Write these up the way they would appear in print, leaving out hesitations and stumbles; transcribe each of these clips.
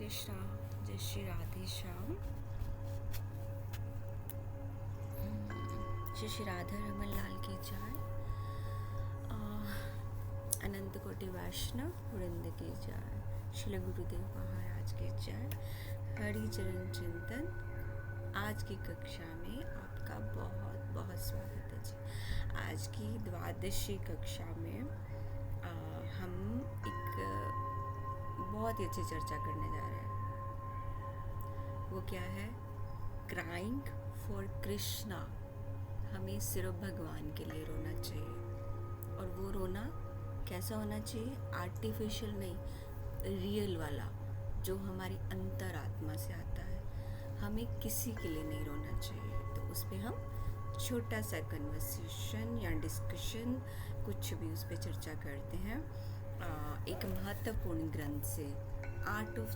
कृष्णा, जय श्री राधे श्याम। श्री श्री राधा रमन लाल की जय। अनंत कोटि वैष्णव वृंद की जय। श्री गुरुदेव महाराज की जय। हरि चरण चिंतन आज की कक्षा में आपका बहुत बहुत स्वागत है जी। आज की द्वादशी कक्षा में हम एक बहुत ही अच्छी चर्चा करने जा रहे हैं। वो क्या है? Crying for Krishna. हमें सिर्फ भगवान के लिए रोना चाहिए, और वो रोना कैसा होना चाहिए? आर्टिफिशियल नहीं, रियल वाला, जो हमारी अंतरात्मा से आता है। हमें किसी के लिए नहीं रोना चाहिए। तो उस पर हम छोटा सा कन्वर्सेशन या डिस्कशन, कुछ भी उस पर चर्चा करते हैं। एक महत्वपूर्ण ग्रंथ से, आर्ट ऑफ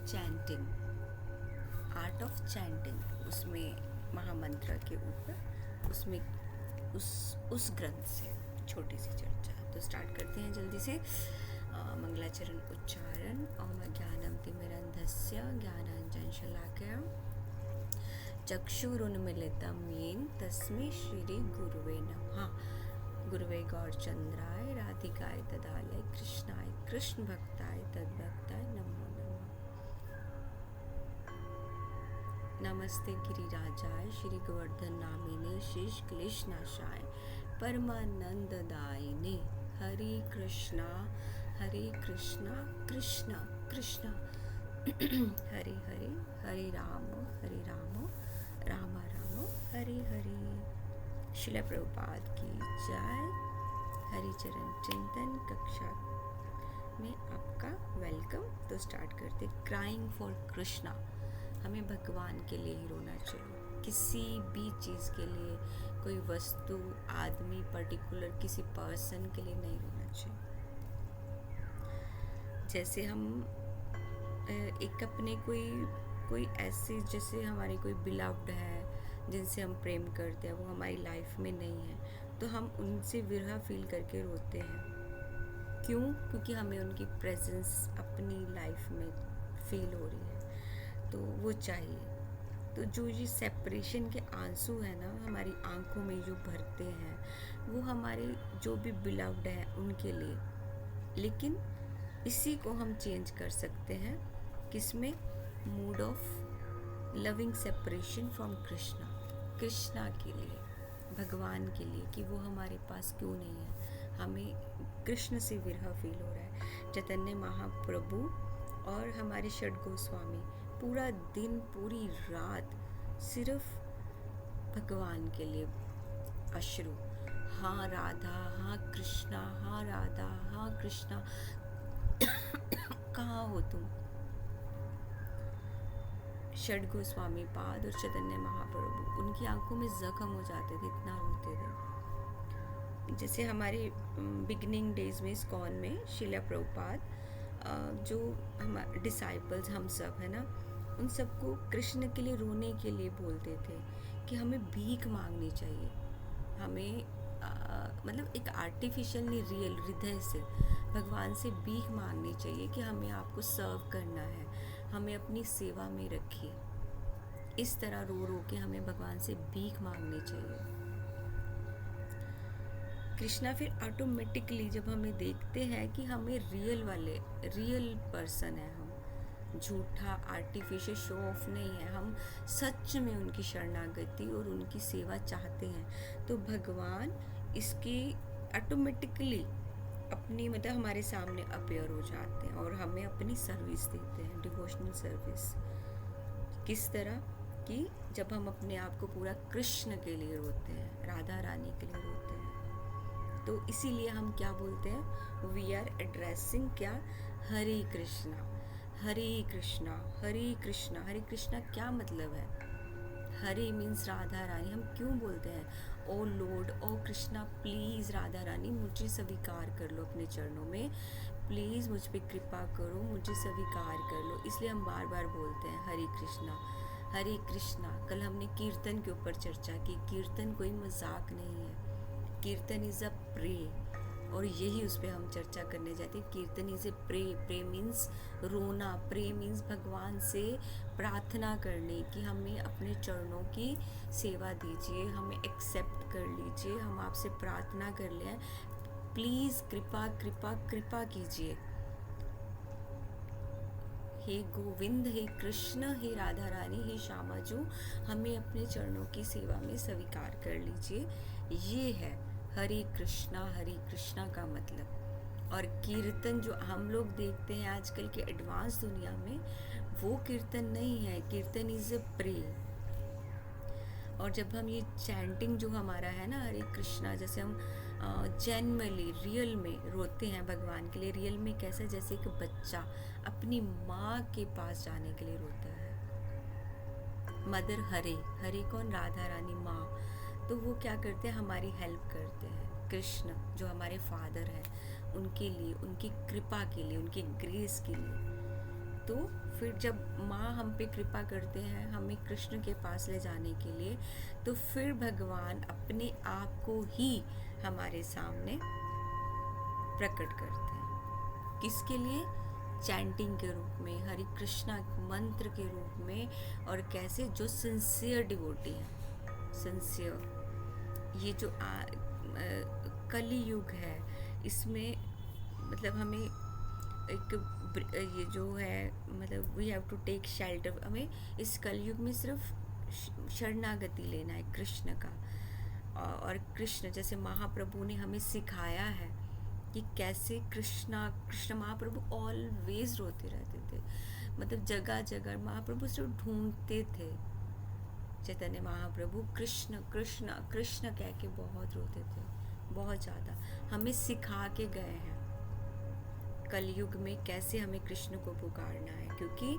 चैंटिंग, उसमें महामंत्र के ऊपर, उसमें उस ग्रंथ से छोटी सी चर्चा। तो स्टार्ट करते हैं जल्दी से। मंगलाचरण उच्चारण। ओम ज्ञानम तिमिरन्धस्य ज्ञानांजन शलाकया चक्षुरुन्मीलितं येन तस्मै श्री गुरुवे नमः। गुरुवे गौरचंद्राय राधिकाय तदालय कृष्णाय कृष्ण भक्ताय तद्भक्ताय नमो नमः। नमस्ते गिरिराजाय श्री गोवर्धन नामिने शीश क्लेशनाशाय परमानंददायिने। हरे कृष्णा कृष्णा कृष्णा हरे हरे, हरे राम राम राम हरे हरे। श्रील प्रभुपाद की जय। हरि चरण चिंतन कक्षा में आपका वेलकम। तो स्टार्ट करते। Crying for Krishna. हमें भगवान के लिए ही रोना चाहिए, किसी भी चीज़ के लिए, कोई वस्तु, आदमी, पर्टिकुलर किसी पर्सन के लिए नहीं रोना चाहिए। जैसे हम एक अपने कोई ऐसे, जैसे हमारी कोई बिलव्ड है जिनसे हम प्रेम करते हैं, वो हमारी लाइफ में नहीं है, तो हम उनसे विरह फील करके रोते हैं। क्यों? क्योंकि हमें उनकी प्रेजेंस अपनी लाइफ में फील हो रही है, तो वो चाहिए। तो जो ये सेपरेशन के आंसू है ना, हमारी आंखों में जो भरते हैं, वो हमारे जो भी बिलव्ड है उनके लिए। लेकिन इसी को हम चेंज कर सकते हैं, किसमें? Mood off loving separation from Krishna के लिए, भगवान के लिए, कि वो हमारे पास क्यों नहीं है। हमें कृष्ण से विरह फील हो रहा है। चैतन्य महाप्रभु और हमारे षड गोस्वामी पूरा दिन, पूरी रात सिर्फ भगवान के लिए अश्रु। हाँ राधा, हाँ कृष्णा, हाँ राधा, हाँ कृष्णा, कहाँ हो तुम? षड गोस्वामी पाद और चैतन्य महाप्रभु, उनकी आंखों में जख्म हो जाते थे, इतना रोते थे। जैसे हमारे बिगनिंग डेज में इस्कॉन में शिला प्रभुपाद, जो हमारे डिसाइपल्स, हम सब है ना, उन सबको कृष्ण के लिए रोने के लिए बोलते थे कि हमें भीख मांगनी चाहिए। हमें मतलब एक आर्टिफिशियल नहीं, रियल हृदय से भगवान से भीख मांगनी चाहिए कि हमें आपको सर्व करना है, हमें अपनी सेवा में रखिए। इस तरह रो रो के हमें भगवान से भीख मांगनी चाहिए। कृष्णा फिर ऑटोमेटिकली जब हमें देखते हैं कि हमें रियल पर्सन है, हम झूठा आर्टिफिशियल शो ऑफ नहीं है, हम सच में उनकी शरणागति और उनकी सेवा चाहते हैं, तो भगवान इसकी ऑटोमेटिकली अपनी मतलब हमारे सामने अपीयर हो जाते हैं और हमें अपनी सर्विस देते हैं, डिवोशनल सर्विस। किस तरह कि जब हम अपने आप को पूरा कृष्ण के लिए रोते हैं, राधा रानी के लिए रोते हैं, तो इसीलिए हम क्या बोलते हैं? वी आर एड्रेसिंग क्या? हरे कृष्णा हरे कृष्णा हरे कृष्णा। हरे कृष्णा क्या मतलब है? हरे मीन्स राधा रानी। हम क्यों बोलते हैं? O lord, O Krishna, please Radha Rani मुझे स्वीकार कर लो अपने चरणों में, प्लीज़ मुझ पर कृपा करो, मुझे स्वीकार कर लो। इसलिए हम बार बार बोलते हैं हरे कृष्णा हरे कृष्णा। कल हमने कीर्तन के ऊपर चर्चा की। कीर्तन कोई मजाक नहीं है, कीर्तन इज़ अ प्रे, और यही उस पर हम चर्चा करने जाते हैं। कीर्तन इज ए प्रे मीन्स रोना, प्रे मीन्स भगवान से प्रार्थना करने की हमें अपने चरणों की सेवा दीजिए, हमें एक्सेप्ट कर लीजिए, हम आपसे प्रार्थना कर लें, प्लीज़ कृपा कृपा कृपा कीजिए। हे गोविंद, हे कृष्ण, हे राधा रानी, हे श्यामाजू, हमें अपने चरणों की सेवा में स्वीकार कर लीजिए। ये है हरे कृष्णा का मतलब। और कीर्तन जो हम लोग देखते हैं आजकल के एडवांस दुनिया में, वो कीर्तन नहीं है। कीर्तन इज ए प्रे। और जब हम ये चैंटिंग जो हमारा है ना हरे कृष्णा, जैसे हम जेन्युइनली रियल में रोते हैं भगवान के लिए, रियल में कैसे, जैसे एक बच्चा अपनी माँ के पास जाने के लिए रोता है। मदर हरे कौन, राधा रानी माँ, तो वो क्या करते हैं, हमारी हेल्प करते हैं। कृष्ण जो हमारे फादर हैं, उनके लिए, उनकी कृपा के लिए, उनकी ग्रेस के लिए। तो फिर जब माँ हम पे कृपा करते हैं हमें कृष्ण के पास ले जाने के लिए, तो फिर भगवान अपने आप को ही हमारे सामने प्रकट करते हैं। किसके लिए? चैंटिंग के रूप में, हरे कृष्णा मंत्र के रूप में। और कैसे? जो सिंसियर डिवोटी है, सिंसियर। ये जो कली युग है, इसमें मतलब हमें एक ये जो है, मतलब we have to take shelter. हमें इस कलयुग में सिर्फ शरणागति लेना है कृष्ण का। और कृष्ण जैसे महाप्रभु ने हमें सिखाया है कि कैसे कृष्ण महाप्रभु ऑलवेज रोते रहते थे। मतलब जगह जगह महाप्रभु सिर्फ ढूंढते थे। चैतन्य महाप्रभु कृष्ण कृष्ण कृष्ण कह के बहुत रोते थे, बहुत ज़्यादा। हमें सिखा के गए हैं कलयुग में कैसे हमें कृष्ण को पुकारना है, क्योंकि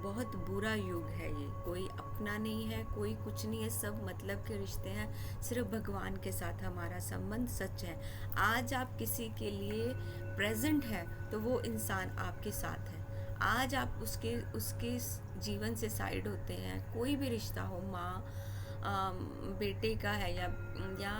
बहुत बुरा युग है ये। कोई अपना नहीं है, कोई कुछ नहीं है, सब मतलब के रिश्ते हैं। सिर्फ भगवान के साथ हमारा संबंध सच है। आज आप किसी के लिए प्रेजेंट है तो वो इंसान आपके साथ है। आज आप उसके जीवन से साइड होते हैं, कोई भी रिश्ता हो, माँ बेटे का है, या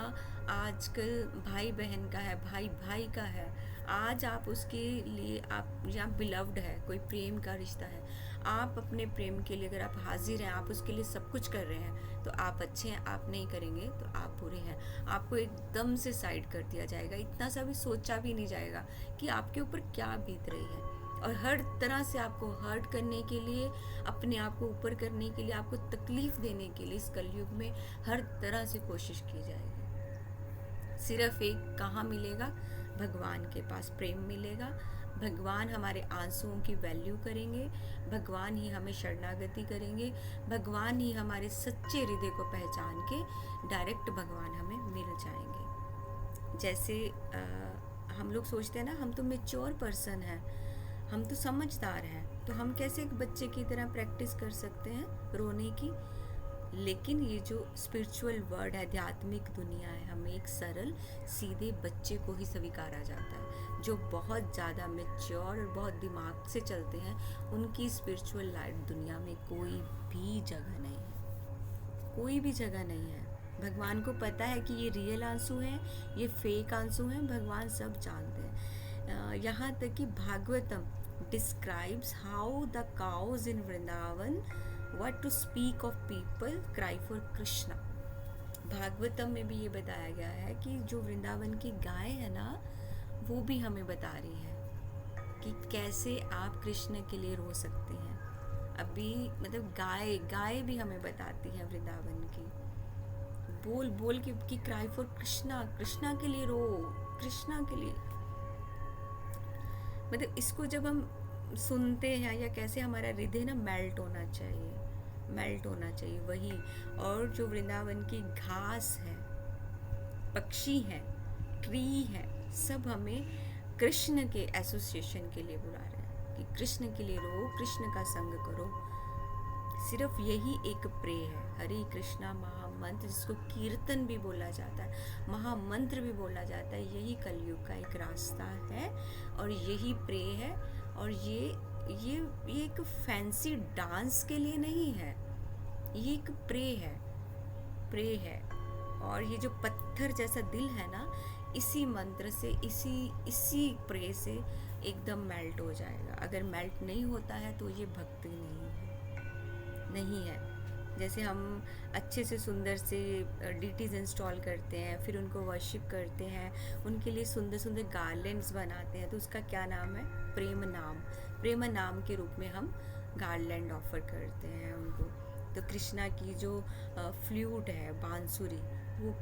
आजकल भाई बहन का है, भाई भाई का है, आज आप उसके लिए, आप या बिलव्ड है, कोई प्रेम का रिश्ता है, आप अपने प्रेम के लिए अगर आप हाजिर हैं, आप उसके लिए सब कुछ कर रहे हैं, तो आप अच्छे हैं। आप नहीं करेंगे तो आप बुरे हैं। आपको एकदम से साइड कर दिया जाएगा, इतना सा भी सोचा भी नहीं जाएगा कि आपके ऊपर क्या बीत रही है। और हर तरह से आपको हर्ट करने के लिए, अपने आप को ऊपर करने के लिए, आपको तकलीफ देने के लिए इस कलयुग में हर तरह से कोशिश की जाएगी। सिर्फ एक कहाँ मिलेगा? भगवान के पास प्रेम मिलेगा। भगवान हमारे आंसुओं की वैल्यू करेंगे, भगवान ही हमें शरणागति करेंगे, भगवान ही हमारे सच्चे हृदय को पहचान के डायरेक्ट भगवान हमें मिल जाएंगे। जैसे हम लोग सोचते हैं ना, हम तो मैच्योर पर्सन हैं, हम तो समझदार हैं, तो हम कैसे एक बच्चे की तरह प्रैक्टिस कर सकते हैं रोने की। लेकिन ये जो स्पिरिचुअल वर्ड है, आध्यात्मिक दुनिया है, हमें एक सरल सीधे बच्चे को ही स्वीकारा जाता है। जो बहुत ज़्यादा मैच्योर और बहुत दिमाग से चलते हैं, उनकी स्पिरिचुअल लाइफ दुनिया में कोई भी जगह नहीं है, कोई भी जगह नहीं है। भगवान को पता है कि ये रियल आंसू हैं, ये फेक आंसू हैं, भगवान सब जानते हैं। यहाँ तक कि Bhagavatam describes how the cows in Vrindavan, what to speak of people cry for Krishna। Bhagavatam में भी ये बताया गया है कि जो वृंदावन की गाय है ना, वो भी हमें बता रही है कि कैसे आप कृष्ण के लिए रो सकते हैं। अभी मतलब गाय भी हमें बताती है वृंदावन की, बोल बोल के कि क्राई फॉर कृष्णा, कृष्णा के लिए रो, कृष्णा के लिए। मतलब इसको जब हम सुनते हैं, या कैसे हमारा हृदय ना मेल्ट होना चाहिए वही। और जो वृंदावन की घास है, पक्षी है, ट्री है, सब हमें कृष्ण के एसोसिएशन के लिए बुला रहे हैं कि कृष्ण के लिए रो, कृष्ण का संग करो। सिर्फ यही एक प्रे है, हरे कृष्णा महामंत्र, जिसको कीर्तन भी बोला जाता है, महामंत्र भी बोला जाता है। यही कलयुग का एक रास्ता है और यही प्रे है। और ये एक फैंसी डांस के लिए नहीं है, ये एक प्रे है। और ये जो पत्थर जैसा दिल है ना, इसी मंत्र से, इसी प्रे से एकदम मेल्ट हो जाएगा। अगर मेल्ट नहीं होता है तो ये भक्ति नहीं है। जैसे हम अच्छे से सुंदर से डीटीज इंस्टॉल करते हैं, फिर उनको वर्शिप करते हैं, उनके लिए सुंदर सुंदर गार्लैंड्स बनाते हैं, तो उसका क्या नाम है? प्रेम नाम। प्रेम नाम के रूप में हम गार्लैंड ऑफर करते हैं उनको। तो कृष्णा की जो फ्लूट है, बांसुरी, वो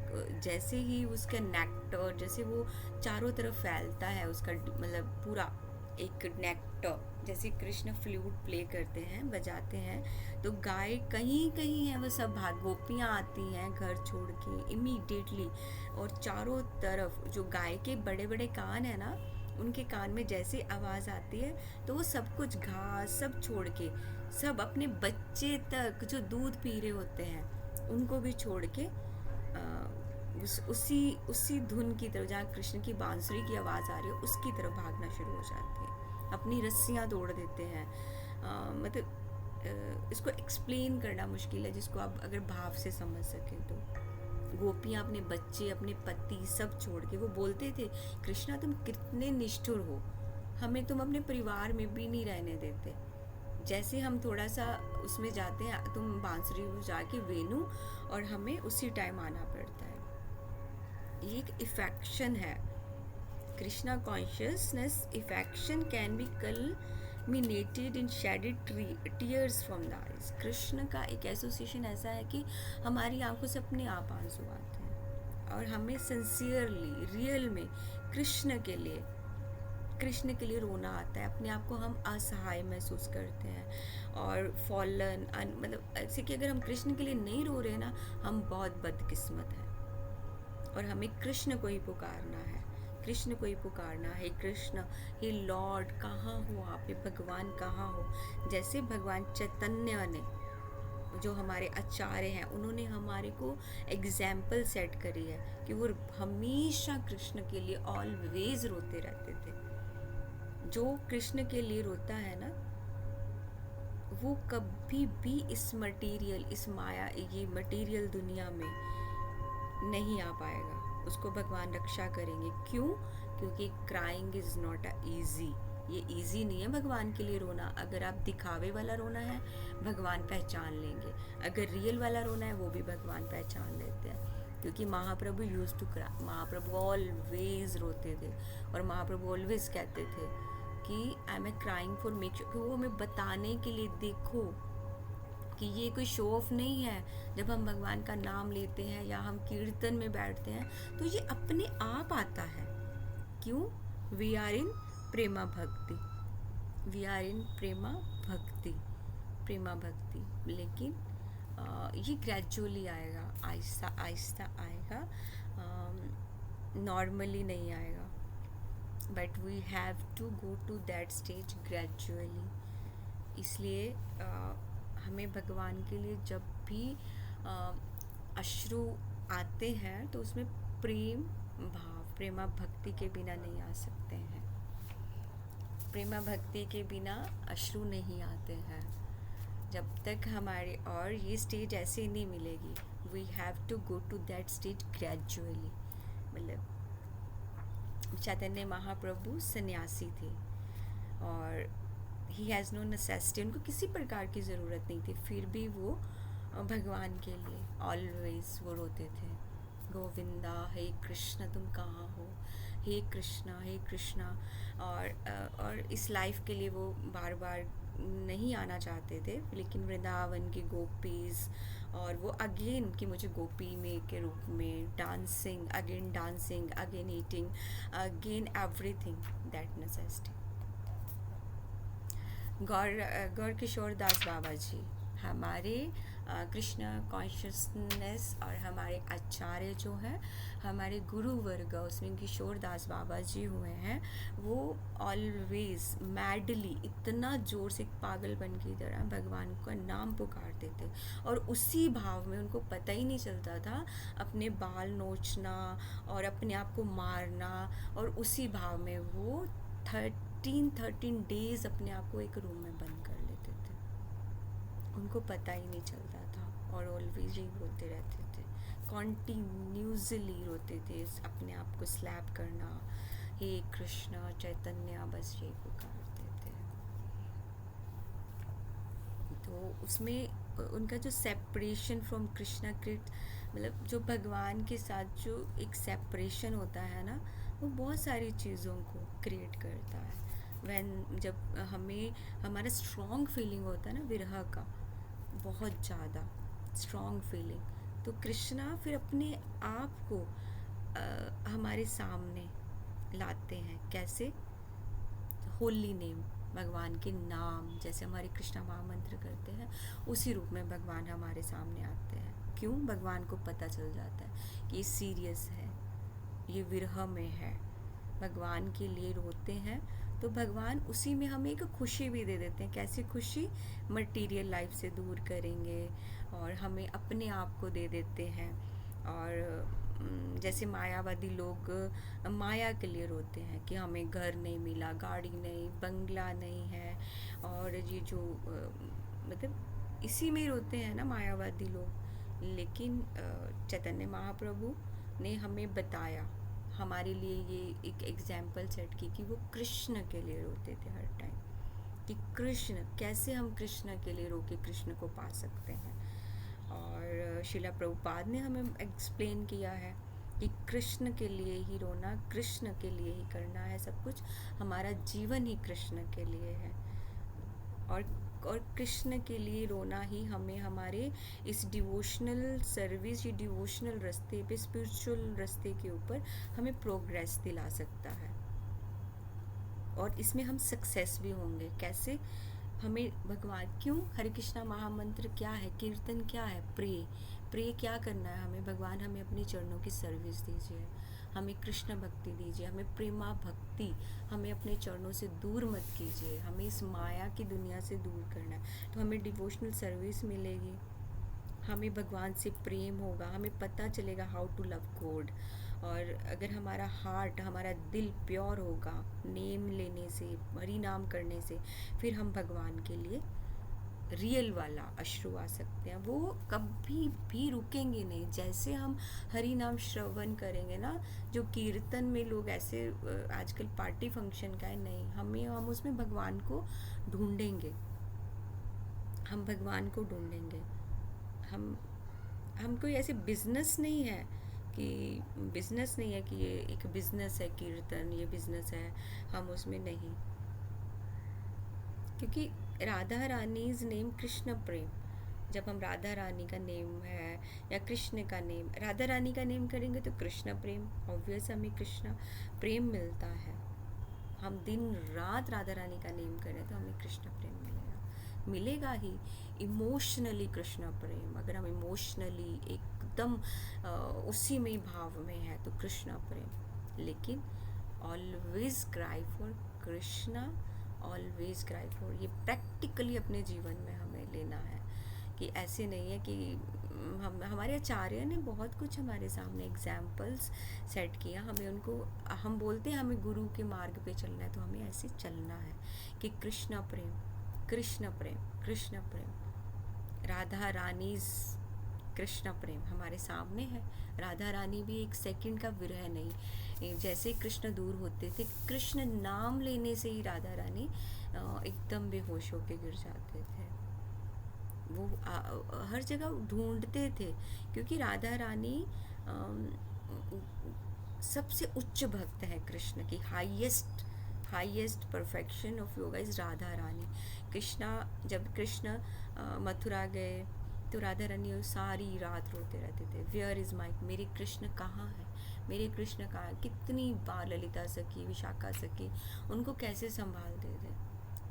जैसे ही उसका नेक्टर, जैसे वो चारों तरफ फैलता है, उसका मतलब पूरा एक नेक्टर, जैसे कृष्ण फ्लूट प्ले करते हैं, बजाते हैं, तो गाय कहीं कहीं है वो सब भाग, गोपियाँ आती हैं घर छोड़ के इमीडिएटली, और चारों तरफ जो गाय के बड़े बड़े कान है ना, उनके कान में जैसे आवाज़ आती है तो वो सब कुछ घास सब छोड़ के, सब अपने बच्चे तक जो दूध पी रहे होते हैं उनको भी छोड़ के उसी धुन की तरफ, जहाँ कृष्ण की बांसुरी की आवाज़ आ रही है उसकी तरफ भागना शुरू हो जाती है, अपनी रस्सियाँ तोड़ देते हैं। मतलब इसको एक्सप्लेन करना मुश्किल है, जिसको आप अगर भाव से समझ सकें तो। गोपियाँ अपने बच्चे, अपने पति सब छोड़ के, वो बोलते थे कृष्णा तुम कितने निष्ठुर हो, हमें तुम अपने परिवार में भी नहीं रहने देते। जैसे हम थोड़ा सा उसमें जाते हैं, तुम बांसुरी में जाके वेणु, और हमें उसी टाइम आना पड़ता है। ये एक इफेक्शन है, Krishna consciousness affection can be culminated in shedded tears from the eyes. Krishna का एक एसोसिएशन ऐसा है कि हमारी आंखों से अपने आप आंसू आते हैं, और हमें सिंसियरली रियल में कृष्ण के लिए रोना आता है, अपने आप को हम असहाय महसूस करते हैं और फॉलन, मतलब ऐसे कि अगर हम कृष्ण के लिए नहीं रो रहे ना, हम बहुत बदकिस्मत हैं, और हमें कृष्ण को ही पुकारना है, कृष्ण को ही पुकारना है। कृष्ण, हे लॉर्ड कहाँ हो आप, हे भगवान कहाँ हो। जैसे भगवान चैतन्य ने, जो हमारे आचार्य हैं, उन्होंने हमारे को एग्जाम्पल सेट करी है कि वो हमेशा कृष्ण के लिए ऑलवेज रोते रहते थे। जो कृष्ण के लिए रोता है ना, वो कभी भी इस मटेरियल, इस माया, ये मटेरियल दुनिया में नहीं आ पाएगा, उसको भगवान रक्षा करेंगे। क्यों? क्योंकि क्राइंग इज़ नॉट ईजी, ये ईजी नहीं है भगवान के लिए रोना। अगर आप दिखावे वाला रोना है, भगवान पहचान लेंगे, अगर रियल वाला रोना है, वो भी भगवान पहचान लेते हैं। क्योंकि Mahaprabhu use to cry, Mahaprabhu always रोते थे, और महाप्रभु ऑलवेज कहते थे कि I am crying for make sure, वो हमें बताने के लिए, देखो कि ये कोई शो ऑफ नहीं है। जब हम भगवान का नाम लेते हैं या हम कीर्तन में बैठते हैं तो ये अपने आप आता है। क्यों? वी आर इन प्रेमा भक्ति, वी आर इन प्रेमा भक्ति, प्रेमा भक्ति। लेकिन ये ग्रेजुअली आएगा, आहिस्ता आहिस्ता आएगा, नॉर्मली नहीं आएगा, but we have to go to that stage gradually. इसलिए हमें भगवान के लिए जब भी अश्रु आते हैं तो उसमें प्रेम भाव, प्रेमा भक्ति के बिना नहीं आ सकते हैं। प्रेमा भक्ति के बिना अश्रु नहीं आते हैं जब तक हमारे, और ये स्टेज ऐसे ही नहीं मिलेगी। We have to go to that stage gradually. मतलब चैतन्य महाप्रभु सन्यासी थे, और ही हैज़ नो नेसेसिटी, उनको किसी प्रकार की ज़रूरत नहीं थी, फिर भी वो भगवान के लिए ऑलवेज वो रोते थे, गोविंदा हे कृष्ण तुम कहाँ हो, हे कृष्णा हे कृष्णा। और इस लाइफ के लिए वो बार बार नहीं आना चाहते थे, लेकिन वृंदावन की गोपीज़, और वो अगेन कि मुझे गोपी में के रूप में dancing, again eating, again everything that necessity. Gaur Kishore Das Baba ji हमारे कृष्ण कॉन्शियसनेस और हमारे आचार्य जो हैं, हमारे गुरु वर्ग, उसमें किशोर दास बाबा जी हुए हैं। वो ऑलवेज मैडली, इतना ज़ोर से पागलपन की तरह भगवान का नाम पुकारते थे, और उसी भाव में उनको पता ही नहीं चलता था अपने बाल नोचना और अपने आप को मारना, और उसी भाव में वो 13 डेज अपने आप को एक रूम में बंद कर लेते थे, उनको पता ही नहीं चलता था, और ऑलवेज ही बोलते रहते थे। कॉन्टिन्यूसली रोते थे, अपने आप को स्लैप करना, हे कृष्णा चैतन्य, बस ये पुकारते थे। तो उसमें उनका जो सेपरेशन फ्रॉम कृष्णा कृत, मतलब जो भगवान के साथ जो एक सेपरेशन होता है ना, वो बहुत सारी चीज़ों को क्रिएट करता है। जब हमें हमारा स्ट्रॉन्ग फीलिंग होता है ना विरह का, बहुत ज़्यादा स्ट्रॉन्ग फीलिंग, तो कृष्णा फिर अपने आप को हमारे सामने लाते हैं। कैसे? होली नेम, भगवान के नाम, जैसे हमारे कृष्णा महामंत्र करते हैं, उसी रूप में भगवान हमारे सामने आते हैं। क्यों? भगवान को पता चल जाता है कि ये सीरियस है, ये विरह में है, भगवान के लिए रोते हैं। तो भगवान उसी में हमें एक खुशी भी दे देते हैं। कैसी खुशी? मटीरियल लाइफ से दूर करेंगे और हमें अपने आप को दे देते हैं। और जैसे मायावादी लोग माया के लिए रोते हैं कि हमें घर नहीं मिला, गाड़ी नहीं, बंगला नहीं है, और ये जो मतलब इसी में रोते हैं ना मायावादी लोग। लेकिन चैतन्य महाप्रभु ने हमें बताया, हमारे लिए ये एक एग्जाम्पल सेट की कि वो कृष्ण के लिए रोते थे हर टाइम, कि कृष्ण कैसे हम कृष्ण के लिए रो के कृष्ण को पा सकते हैं। और शिला प्रभुपाद ने हमें एक्सप्लेन किया है कि कृष्ण के लिए ही रोना, कृष्ण के लिए ही करना है सब कुछ, हमारा जीवन ही कृष्ण के लिए है। और कृष्ण के लिए रोना ही हमें हमारे इस डिवोशनल सर्विस, ये डिवोशनल रास्ते पे, स्पिरिचुअल रास्ते के ऊपर हमें प्रोग्रेस दिला सकता है, और इसमें हम सक्सेस भी होंगे। कैसे? हमें भगवान, क्यों? हरे कृष्णा महामंत्र क्या है, कीर्तन क्या है? प्रे क्या करना है हमें? भगवान हमें अपने चरणों की सर्विस दीजिए, हमें कृष्ण भक्ति दीजिए, हमें प्रेमा भक्ति, हमें अपने चरणों से दूर मत कीजिए, हमें इस माया की दुनिया से दूर करना है। तो हमें डिवोशनल सर्विस मिलेगी, हमें भगवान से प्रेम होगा, हमें पता चलेगा हाउ टू लव गॉड। और अगर हमारा हार्ट, हमारा दिल प्योर होगा नेम लेने से, हरि नाम करने से, फिर हम भगवान के लिए रियल वाला अश्रु आ सकते हैं। वो कभी भी रुकेंगे नहीं। जैसे हम हरि नाम श्रवण करेंगे ना, जो कीर्तन में लोग ऐसे आजकल पार्टी फंक्शन का है, नहीं, हम उसमें भगवान को ढूंढेंगे, हम भगवान को ढूंढेंगे। हम कोई ऐसे बिजनेस नहीं है कि ये एक बिजनेस है कीर्तन, ये बिजनेस है, हम उसमें नहीं। क्योंकि राधा रानीज नेम कृष्ण प्रेम, जब हम राधा रानी का नेम है या कृष्ण का नेम, राधा रानी का नेम करेंगे तो कृष्ण प्रेम, ऑब्वियस हमें कृष्ण प्रेम मिलता है। हम दिन रात राधा रानी का नेम करें तो हमें कृष्ण प्रेम मिलेगा ही। इमोशनली कृष्ण प्रेम, अगर हम इमोशनली एकदम उसी में भाव में है तो कृष्ण प्रेम। लेकिन always cry for Krishna, always cry for, ये प्रैक्टिकली अपने जीवन में हमें लेना है। कि ऐसे नहीं है कि हमारे आचार्य ने बहुत कुछ हमारे सामने एग्जाम्पल्स सेट किया, हमें उनको, हम बोलते हैं हमें गुरु के मार्ग पे चलना है, तो हमें ऐसे चलना है कि कृष्ण प्रेम, कृष्ण प्रेम, कृष्ण प्रेम। राधा रानी कृष्ण प्रेम हमारे सामने है। राधा रानी भी एक सेकंड का विरह नहीं, जैसे कृष्ण दूर होते थे, कृष्ण नाम लेने से ही राधा रानी एकदम बेहोश होके गिर जाते थे। वो हर जगह ढूंढते थे, क्योंकि राधा रानी सबसे उच्च भक्त है कृष्ण की। Highest perfection of yoga is Radha Rani. जब कृष्ण मथुरा गए तो राधा रानी सारी रात रोते रहते थे, वेयर इज़ माई, मेरे कृष्ण कहाँ है, मेरे कृष्ण कहाँ है। कितनी बार ललिता सखी, विशाखा सखी उनको कैसे संभालते थे।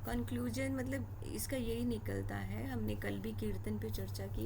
कंक्लूजन मतलब इसका यही निकलता है, हमने कल भी कीर्तन पे चर्चा की,